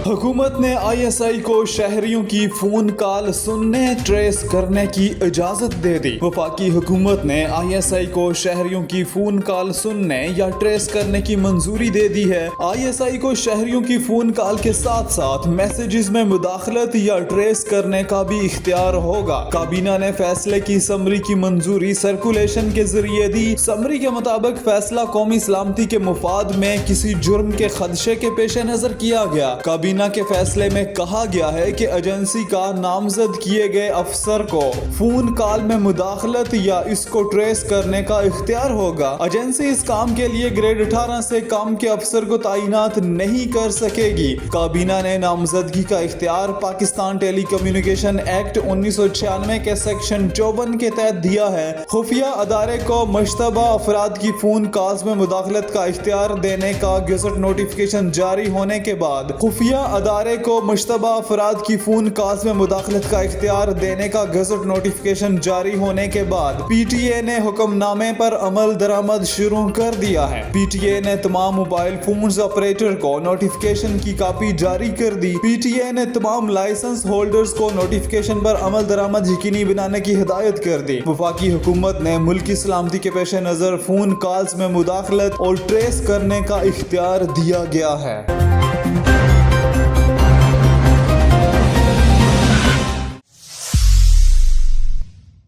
حکومت نے ISI کو شہریوں کی فون کال سننے ٹریس کرنے کی اجازت دے دی۔ وفاقی حکومت نے ISI کو شہریوں کی فون کال سننے یا ٹریس کرنے کی منظوری دے دی ہے۔ ISI کو شہریوں کی فون کال کے ساتھ ساتھ میسیجز میں مداخلت یا ٹریس کرنے کا بھی اختیار ہوگا۔ کابینہ نے فیصلے کی سمری کی منظوری سرکولیشن کے ذریعے دی۔ سمری کے مطابق فیصلہ قومی سلامتی کے مفاد میں کسی جرم کے خدشے کے پیش نظر کیا گیا۔ کابینہ کے فیصلے میں کہا گیا ہے کہ ایجنسی کا نامزد کیے گئے افسر کو فون کال میں مداخلت یا اس کو ٹریس کرنے کا اختیار ہوگا۔ ایجنسی اس کام کے لیے گریڈ 18 سے کم کے افسر کو تعینات نہیں کر سکے گی۔ کابینہ نے نامزدگی کا اختیار پاکستان ٹیلی کمیونیکیشن ایکٹ 1996 کے سیکشن 54 کے تحت دیا ہے۔ خفیہ ادارے کو مشتبہ افراد کی فون کالز میں مداخلت کا اختیار دینے کا گزٹ نوٹیفکیشن جاری ہونے کے بعد پی ٹی اے نے حکم نامے پر عمل درآمد شروع کر دیا ہے۔ پی ٹی اے نے تمام موبائل فونز آپریٹر کو نوٹیفکیشن کی کاپی جاری کر دی۔ پی ٹی اے نے تمام لائسنس ہولڈرز کو نوٹیفکیشن پر عمل درآمد یقینی بنانے کی ہدایت کر دی۔ وفاقی حکومت نے ملکی سلامتی کے پیش نظر فون کالز میں مداخلت اور ٹریس کرنے کا اختیار دیا گیا ہے۔